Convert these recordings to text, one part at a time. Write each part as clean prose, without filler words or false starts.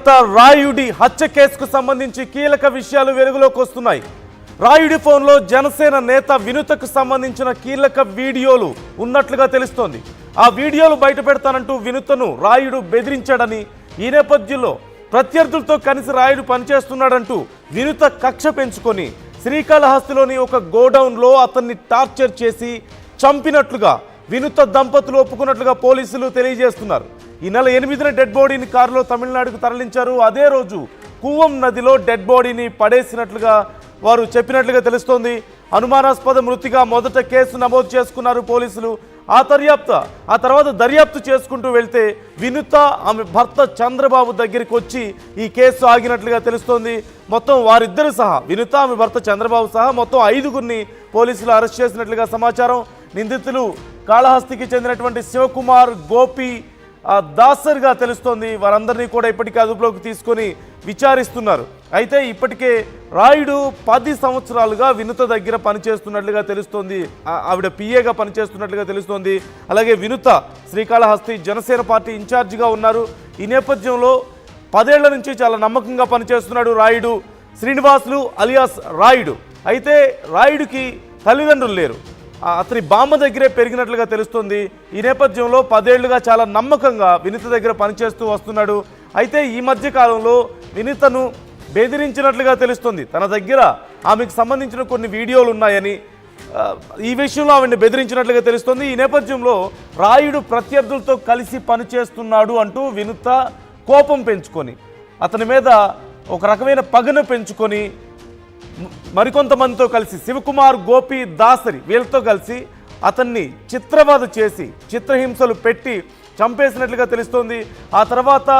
కార్యకర్త రాయుడి హత్య కేసుకు సంబంధించి కీలక విషయాలు వెలుగులోకి వస్తున్నాయి. రాయుడి ఫోన్లో జనసేన నేత వినుతకు సంబంధించిన కీలక వీడియోలు ఉన్నట్లుగా తెలుస్తోంది. ఆ వీడియోలు బయట పెడతానంటూ వినుతను రాయుడు బెదిరించాడని, ఈ నేపథ్యంలో ప్రత్యర్థులతో కలిసి రాయుడు పనిచేస్తున్నాడంటూ వినుత కక్ష పెంచుకొని శ్రీకాళహస్తిలోని ఒక గోడౌన్లో అతన్ని టార్చర్ చేసి చంపినట్లుగా వినుత దంపతులు ఒప్పుకున్నట్లుగా పోలీసులు తెలియజేస్తున్నారు. ఈ నెల 8న డెడ్ బాడీని కారులో తమిళనాడుకు తరలించారు. అదే రోజు కూవం నదిలో డెడ్ బాడీని పడేసినట్లుగా వారు చెప్పినట్లుగా తెలుస్తోంది. అనుమానాస్పద మృతిగా మొదట కేసు నమోదు చేసుకున్నారు పోలీసులు. ఆ తర్వాత దర్యాప్తు చేసుకుంటూ వెళ్తే వినుత ఆమె భర్త చంద్రబాబు దగ్గరికి వచ్చి ఈ కేసు ఆగినట్లుగా తెలుస్తోంది. మొత్తం వారిద్దరు సహా, వినుత ఆమె భర్త చంద్రబాబు సహా మొత్తం 5గురిని పోలీసులు అరెస్ట్ చేసినట్లుగా సమాచారం. నిందితులు కాళహస్తికి చెందినటువంటి శివకుమార్, గోపి, దాసర్గా తెలుస్తోంది. వారందరినీ కూడా ఇప్పటికే అదుపులోకి తీసుకొని విచారిస్తున్నారు. అయితే ఇప్పటికే రాయుడు 10 సంవత్సరాలుగా వినుత దగ్గర పనిచేస్తున్నట్లుగా తెలుస్తోంది. ఆవిడ పిఏగా పనిచేస్తున్నట్లుగా తెలుస్తోంది. అలాగే వినుత శ్రీకాళహస్తి జనసేన పార్టీ ఇన్ఛార్జిగా ఉన్నారు. ఈ నేపథ్యంలో 10 ఏళ్ల నుంచి చాలా నమ్మకంగా పనిచేస్తున్నాడు రాయుడు. శ్రీనివాసులు అలియాస్ రాయుడు. అయితే రాయుడికి తల్లిదండ్రులు లేరు, అతని బామ్మ దగ్గరే పెరిగినట్లుగా తెలుస్తుంది. ఈ నేపథ్యంలో 10 ఏళ్లుగా చాలా నమ్మకంగా వినుత దగ్గర పనిచేస్తూ వస్తున్నాడు. అయితే ఈ మధ్య కాలంలో వినుతను బెదిరించినట్లుగా తెలుస్తుంది. తన దగ్గర ఆమెకు సంబంధించిన కొన్ని వీడియోలు ఉన్నాయని, ఈ విషయంలో ఆమెను బెదిరించినట్లుగా తెలుస్తుంది. ఈ నేపథ్యంలో రాయుడు ప్రత్యర్థులతో కలిసి పనిచేస్తున్నాడు అంటూ వినుత కోపం పెంచుకొని, అతని మీద ఒక రకమైన పగను పెంచుకొని మరికొంతమందితో కలిసి శివకుమార్, గోపి, దాసరి వీళ్ళతో కలిసి అతన్ని చిత్రవధ చేసి చిత్రహింసలు పెట్టి చంపేసినట్లుగా తెలుస్తోంది. ఆ తర్వాత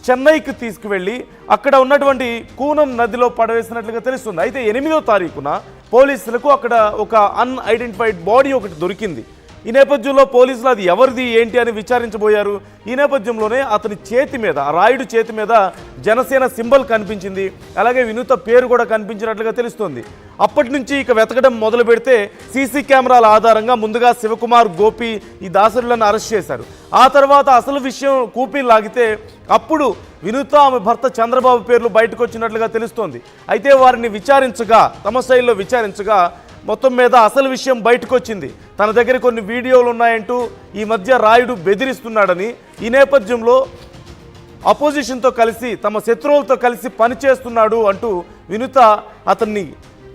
చెన్నైకి తీసుకువెళ్ళి అక్కడ ఉన్నటువంటి కూనం నదిలో పడవేసినట్లుగా తెలుస్తుంది. అయితే 8వ తారీఖున పోలీసులకు అక్కడ ఒక అన్ఐడెంటిఫైడ్ బాడీ ఒకటి దొరికింది. ఈ నేపథ్యంలో పోలీసులు అది ఎవరిది ఏంటి అని విచారించబోయారు. ఈ నేపథ్యంలోనే అతని చేతి మీద, రాయుడు చేతి మీద జనసేన సింబల్ కనిపించింది. అలాగే వినుత పేరు కూడా కనిపించినట్లుగా తెలుస్తోంది. అప్పటి నుంచి ఇక వెతకడం మొదలు పెడితే సీసీ కెమెరాల ఆధారంగా ముందుగా శివకుమార్, గోపి, ఈ దాసరులను అరెస్ట్ చేశారు. ఆ తర్వాత అసలు విషయం కూపీలు లాగితే అప్పుడు వినుత ఆమె భర్త చంద్రబాబు పేర్లు బయటకు వచ్చినట్లుగా తెలుస్తోంది. అయితే వారిని విచారించగా, తమ శైలిలో విచారించగా మొత్తం మీద అసలు విషయం బయటకు వచ్చింది. తన దగ్గర కొన్ని వీడియోలు ఉన్నాయంటూ ఈ మధ్య రాయుడు బెదిరిస్తున్నాడని, ఈ నేపథ్యంలో అపోజిషన్తో కలిసి, తమ శత్రువులతో కలిసి పనిచేస్తున్నాడు అంటూ వినుత అతన్ని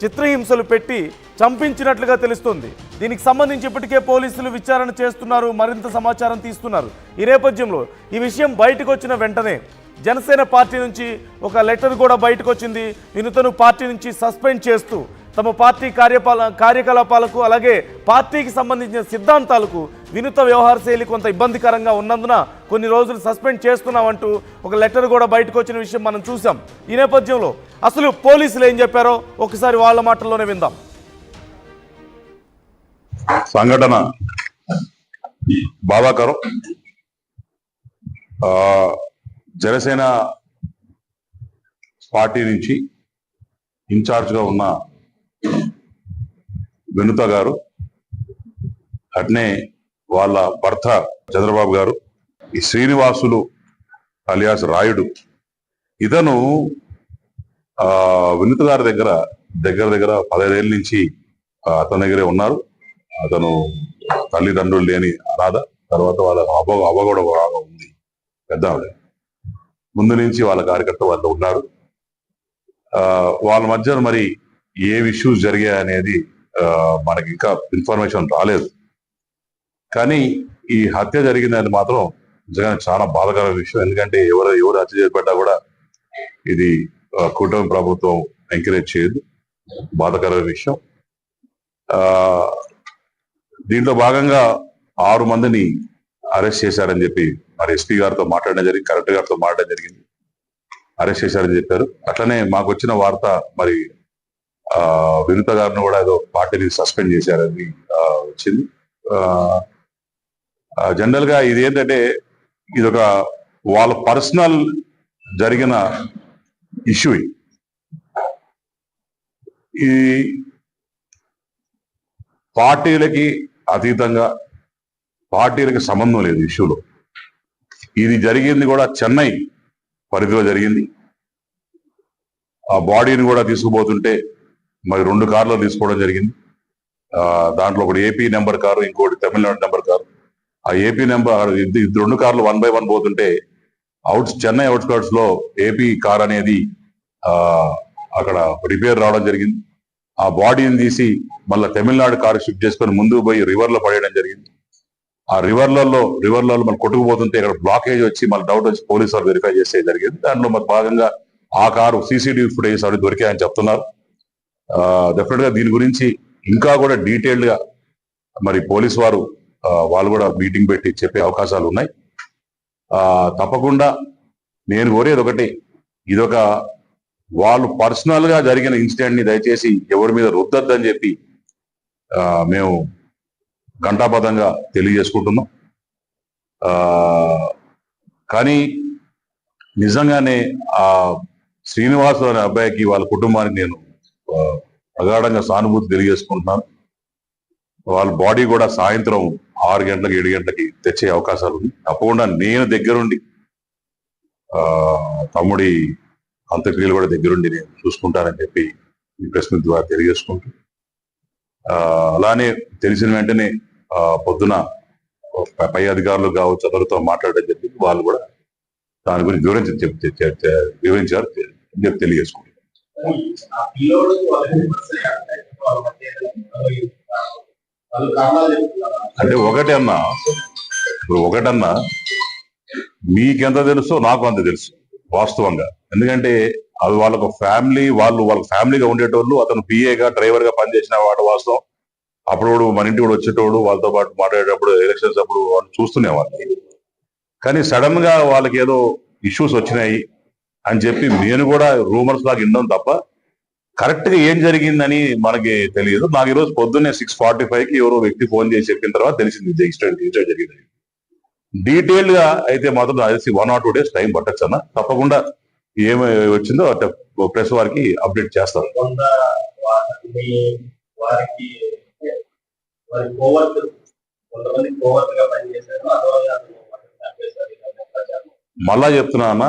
చిత్రహింసలు పెట్టి చంపించినట్లుగా తెలుస్తుంది. దీనికి సంబంధించి ఇప్పటికే పోలీసులు విచారణ చేస్తున్నారు, మరింత సమాచారం తీస్తున్నారు. ఈ నేపథ్యంలో ఈ విషయం బయటకు వచ్చిన వెంటనే జనసేన పార్టీ నుంచి ఒక లెటర్ కూడా బయటకు వచ్చింది. వినుతను పార్టీ నుంచి సస్పెండ్ చేస్తూ తమ పార్టీ కార్యకలాపాలకు, అలాగే పార్టీకి సంబంధించిన సిద్ధాంతాలకు వినుత వ్యవహార శైలి కొంత ఇబ్బందికరంగా ఉన్నందున కొన్ని రోజులు సస్పెండ్ చేస్తున్నామంటూ ఒక లెటర్ కూడా బయటకు వచ్చిన విషయం మనం చూసాం. ఈ నేపథ్యంలో అసలు పోలీసులు ఏం చెప్పారో ఒకసారి వాళ్ళ మాటల్లోనే విందాం. సంఘటన బాధాకరం. జనసేన పార్టీ నుంచి ఇన్ఛార్జ్గా ఉన్న వినుత గారు, అట్నే వాళ్ళ భర్త చంద్రబాబు గారు, ఈ శ్రీనివాసులు అలియాస్ రాయుడు, ఇతను వినుత గారి దగ్గర 15 ఏళ్ళ నుంచి అతని దగ్గరే ఉన్నారు. అతను తల్లిదండ్రులు లేని అనాథ. తర్వాత వాళ్ళ అవ్వ కూడా బాగా ఉంది, పెద్ద ఆవిడ. ముందు నుంచి వాళ్ళ కార్యకర్త వాళ్ళు ఉన్నారు. వాళ్ళ మధ్య మరి ఏ ఇష్యూస్ జరిగాయి అనేది మనకి ఇంకా ఇన్ఫర్మేషన్ రాలేదు. కానీ ఈ హత్య జరిగిందని మాత్రం నిజంగా చాలా బాధాకరమైన విషయం. ఎందుకంటే ఎవరు హత్య చేయబడ్డా కూడా ఇది కూటమి ప్రభుత్వం ఎంకరేజ్ చేయదు. బాధాకరమైన విషయం. దీంట్లో భాగంగా 6 మందిని అరెస్ట్ చేశారని చెప్పి మరి ఎస్పీ గారితో మాట్లాడడం జరిగింది, కలెక్టర్ గారితో మాట్లాడడం జరిగింది. అరెస్ట్ చేశారని చెప్పారు. అట్లనే మాకు వచ్చిన వార్త మరి వినుత గారిని కూడా ఏదో పార్టీని సస్పెండ్ చేశారని వచ్చింది. జనరల్ గా ఇది ఏంటంటే ఇదొక వాళ్ళ పర్సనల్ జరిగిన ఇష్యూ. ఈ పార్టీలకి అతీతంగా, పార్టీలకి సంబంధం లేదు ఇష్యూలో. ఇది జరిగింది కూడా చెన్నై పరిధిలో జరిగింది. ఆ బాడీని కూడా తీసుకుపోతుంటే మరి 2 కార్లు తీసుకోవడం జరిగింది. దాంట్లో ఒకటి ఏపీ నెంబర్ కారు, ఇంకోటి తమిళనాడు నెంబర్ కారు. ఆ ఏపీ నెంబర్ 2 కార్లు 1 by 1 పోతుంటే చెన్నై అవుట్స్కర్ట్స్ లో ఏపీ కార్ అనేది అక్కడ రిపేర్ రావడం జరిగింది. ఆ బాడీని తీసి మళ్ళీ తమిళనాడు కారు షిఫ్ట్ చేసుకొని ముందుకు పోయి రివర్ లో పడేయడం జరిగింది. ఆ రివర్లలో మళ్ళీ కొట్టుకుపోతుంటే ఇక్కడ బ్లాకేజ్ వచ్చి మళ్ళీ డౌట్ వచ్చి పోలీసు వాళ్ళు వెరిఫై చేసే జరిగింది. దాంట్లో మరి భాగంగా ఆ కారు సీసీటీవీ ఫుటేజ్ అవి దొరికాయని చెప్తున్నారు. డెఫినెట్ గా దీని గురించి ఇంకా కూడా డీటెయిల్డ్ గా మరి పోలీసు వారు వాళ్ళు కూడా మీటింగ్ పెట్టి చెప్పే అవకాశాలు ఉన్నాయి. తప్పకుండా నేను కోరేది ఒకటి, ఇదొక వాళ్ళు పర్సనల్ గా జరిగిన ఇన్సిడెంట్ ని దయచేసి ఎవరి మీద రుద్దద్దని చెప్పి మేము ఘంటాపథంగా తెలియజేసుకుంటున్నాం. కానీ నిజంగానే ఆ శ్రీనివాసు అనే అబ్బాయికి వాళ్ళ కుటుంబానికి నేను అగాఢంగా సానుభూతి తెలియజేసుకుంటున్నాను. వాళ్ళ బాడీ కూడా సాయంత్రం 6 గంటలకు 7 గంటలకి తెచ్చే అవకాశాలు ఉంది. తప్పకుండా నేను దగ్గరుండి తమ్ముడి అంత్యక్రియలు కూడా దగ్గరుండి నేను చూసుకుంటానని చెప్పి ఈ ప్రెస్ మీట్ ద్వారా తెలియజేసుకుంటూ, అలానే తెలిసిన వెంటనే పొద్దున పై అధికారులు కావచ్చు అందరితో మాట్లాడడం జరిగింది. వాళ్ళు కూడా దాని గురించి వివరించారు చెప్పి తెలియజేసుకుంటారు. అంటే ఒకటన్నా మీకెంత తెలుసో నాకు అంత తెలుసు వాస్తవంగా. ఎందుకంటే అది వాళ్ళ ఫ్యామిలీగా ఉండేటోళ్ళు, అతను పిఏగా డ్రైవర్ గా పనిచేసిన వాడు వాస్తవం. అప్పుడు మన ఇంటి కూడా వచ్చేటోడు, వాళ్ళతో పాటు మాట్లాడేటప్పుడు ఎలక్షన్స్ అప్పుడు వాళ్ళు చూస్తూనే వాళ్ళకి. కానీ సడన్ గా వాళ్ళకి ఏదో ఇష్యూస్ వచ్చినాయి అని చెప్పి నేను కూడా రూమర్స్ లాగా విన్నాం తప్ప కరెక్ట్ గా ఏం జరిగిందని మనకి తెలియదు. నాకు ఈరోజు పొద్దున్నే 6:45కి ఎవరో వ్యక్తి ఫోన్ చేసి చెప్పిన తర్వాత తెలిసింది ఇన్సిడెంట్ జరిగింది. డీటెయిల్డ్ గా అయితే మాత్రం తెలిసి 1 or 2 days టైం పట్టచ్చు అన్న. తప్పకుండా ఏమి వచ్చిందో ప్రెస్ వారికి అప్డేట్ చేస్తాను. మళ్ళా చెప్తున్నా అన్న,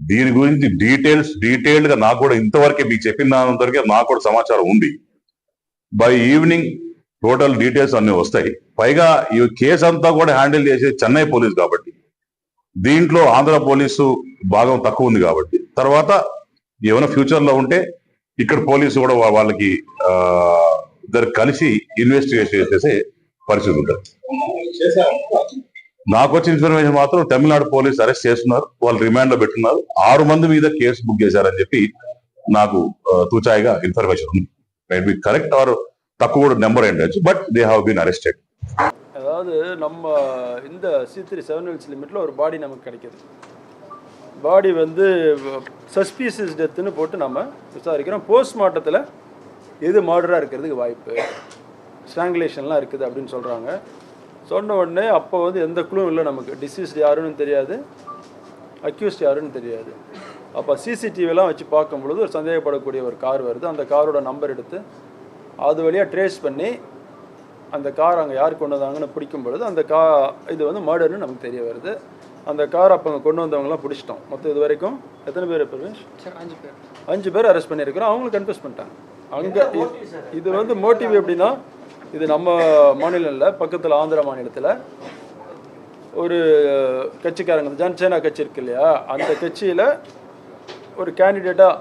దీని గురించి డీటెయిల్డ్ గా నాకు కూడా ఇంతవరకే మీకు చెప్పిన దానివరకే నాకు కూడా సమాచారం ఉంది. బై ఈవినింగ్ టోటల్ డీటెయిల్స్ అన్ని వస్తాయి. పైగా ఈ కేసు అంతా కూడా హ్యాండిల్ చేసేది చెన్నై పోలీస్ కాబట్టి దీంట్లో ఆంధ్ర పోలీసు భాగం తక్కువ ఉంది కాబట్టి తర్వాత ఏమైనా ఫ్యూచర్ లో ఉంటే ఇక్కడ పోలీసు కూడా వాళ్ళకి ఇద్దరు కలిసి ఇన్వెస్టిగేషన్ చేసే పరిస్థితి ఉంటుంది. నాకు వచ్చిన ఇన్ఫర్మేషన్ మాత్రం తమిళనాడు పోలీసు అరెస్ట్ చేస్తున్నారు, వాళ్ళు రిమాండ్ లో పెట్టున్నారు. 6 మంది మీద కేసు బుక్ చేశారని చెప్పి నాకు తూచాయిగా ఇన్ఫర్మేషన్ ఉంది. మైట్ బి కరెక్ట్ ఆర్ தக்கோட நம்பர் ஆயிடுச்சு, but they have been arrested. அதாவது நம்ம இந்த C3 7 Hills லிமிட்டில் ஒரு பாடி நமக்கு கிடைக்கிது. பாடி வந்து சஸ்பீசியஸ் டெத்துன்னு போட்டு நம்ம விசாரிக்கிறோம். போஸ்ட்மார்ட்டத்தில் எது மர்டராக இருக்கிறதுக்கு வாய்ப்பு, ஸ்ட்ராங்குலேஷன்லாம் இருக்குது அப்படின்னு சொல்கிறாங்க. சொன்ன உடனே அப்போ வந்து எந்த குழுவும் இல்லை, நமக்கு டிசீஸ்ட் யாருன்னு தெரியாது, அக்யூஸ்ட் யாருன்னு தெரியாது. அப்போ சிசிடிவிலாம் வச்சு பார்க்கும் பொழுது ஒரு சந்தேகப்படக்கூடிய ஒரு கார் வருது. அந்த காரோட நம்பர் எடுத்து அது வழியாக ட்ரேஸ் பண்ணி அந்த கார் அங்கே யார் கொண்டு வந்தாங்கன்னு பிடிக்கும் பொழுது அந்த இது வந்து மர்டர்னு நமக்கு தெரிய வருது. அந்த கார் அப்போ அங்கே கொண்டு வந்தவங்களாம் பிடிச்சிட்டோம். மொத்தம் இது வரைக்கும் எத்தனை பேர்? 5 பேர் அரெஸ்ட் பண்ணியிருக்கிறோம். அவங்களும் கன்ஃபஸ் பண்ணிட்டாங்க. அங்கே இது வந்து மோட்டிவ் எப்படின்னா, இது நம்ம மாநிலம் இல்லை, பக்கத்தில் ஆந்திரா மாநிலத்தில் ஒரு கட்சிக்காரங்க, ஜனசேனா கட்சி இருக்கு இல்லையா, அந்த கட்சியில் ஒரு கேண்டிடேட்டாக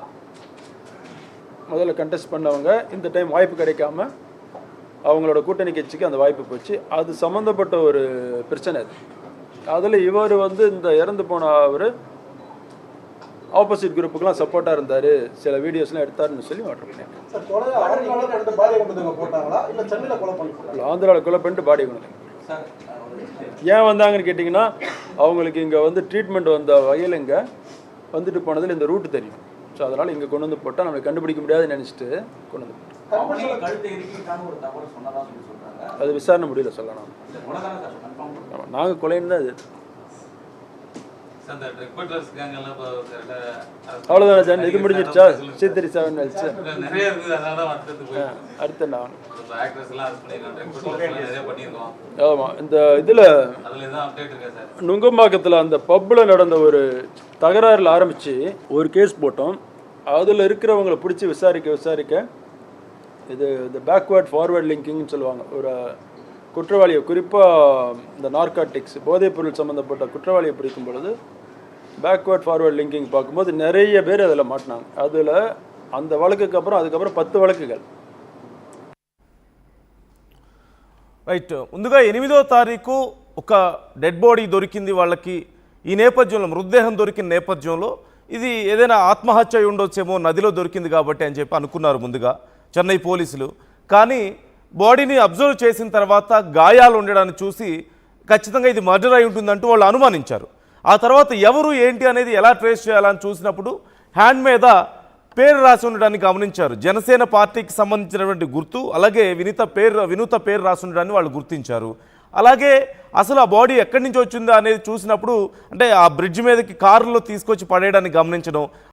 முதல்ல கண்டெஸ்ட் பண்ணவங்க இந்த டைம் வாய்ப்பு கிடைக்காம அவங்களோட கூட்டணி கட்சிக்கு அந்த வாய்ப்பு போச்சு. அது சம்மந்தப்பட்ட ஒரு பிரச்சனை அது. அதில் இவர் வந்து இந்த இறந்து போன அவர் ஆப்போசிட் குரூப்புக்கெலாம் சப்போர்ட்டாக இருந்தார், சில வீடியோஸ்லாம் எடுத்தாருன்னு சொல்லி ஆர்டர் பண்ணியிருக்கேன். ஆந்திராவில் கொலை பண்ணிட்டு பாடி கொண்டு ஏன் வந்தாங்கன்னு கேட்டிங்கன்னா, அவங்களுக்கு இங்கே வந்து ட்ரீட்மெண்ட் வந்த வகையில் இங்கே வந்துட்டு போனதில் இந்த ரூட்டு தெரியும். ஸோ அதனால் இங்கே கொண்டு வந்து போட்டால் நம்மளை கண்டுபிடிக்க முடியாதுன்னு நினச்சிட்டு கொண்டு வந்து அது விசாரணை முடியல சொல்லலாம். நாங்கள் கொலைன்னு தான் இது. அவ்வளோதானே சார், இது முடிஞ்சிருச்சா? C3 7 Hills அடுத்த நான் நம்ம ஆக்ட்ரஸ் எல்லாம் அது பண்ணிருக்காங்க, ரெக்ரூட்மெண்ட் நிறைய பண்ணிருக்கோம். ஆமாம், இந்த இதில் அதுல தான் அப்டேட் இருக்கா சார்? நுங்கம்பாக்கத்தில் அந்த பப்பில் நடந்த ஒரு தகராறில் ஆரம்பித்து ஒரு கேஸ் போட்டோம். அதில் இருக்கிறவங்களை பிடிச்சி விசாரிக்க இது இந்த பேக்வேர்ட் ஃபார்வேர்ட் லிங்கிங்னு சொல்லுவாங்க. ஒரு குற்றவாளியை, குறிப்பாக இந்த நார்காட்டிக்ஸ் போதைப்பொருள் சம்மந்தப்பட்ட குற்றவாளியை பிடிக்கும் பொழுது பேக்வேர்ட் ஃபார்வேர்ட் லிங்கிங் பார்க்கும்போது நிறைய பேர் அதில் மாட்டினாங்க. அதில் அந்த வழக்குக்கு அப்புறம் அதுக்கப்புறம் 10 వழக்குகள். రైట్, ముందుగా 8వ తారీఖు ఒక డెడ్ బాడీ దొరికింది వాళ్ళకి. ఈ నేపథ్యంలో మృతదేహం దొరికిన నేపథ్యంలో ఇది ఏదైనా ఆత్మహత్య అయి ఉండొచ్చేమో, నదిలో దొరికింది కాబట్టి అని చెప్పి అనుకున్నారు ముందుగా చెన్నై పోలీసులు. కానీ బాడీని అబ్జర్వ్ చేసిన తర్వాత గాయాలు ఉండడాన్ని చూసి ఖచ్చితంగా ఇది మర్డర్ అయి ఉంటుందంటూ వాళ్ళు అనుమానించారు. ఆ తర్వాత ఎవరు ఏంటి అనేది ఎలా ట్రేస్ చేయాలని చూసినప్పుడు హ్యాండ్ మీద పేరు రాసి ఉండడాన్ని గమనించారు. జనసేన పార్టీకి సంబంధించినటువంటి గుర్తు, అలాగే వినూత పేరు రాసి ఉండడాన్ని వాళ్ళు గుర్తించారు. అలాగే అసలు ఆ బాడీ ఎక్కడి నుంచి వచ్చిందా అనేది చూసినప్పుడు, అంటే ఆ బ్రిడ్జ్ మీదకి కారులో తీసుకొచ్చి పడేయడాన్ని గమనించడం,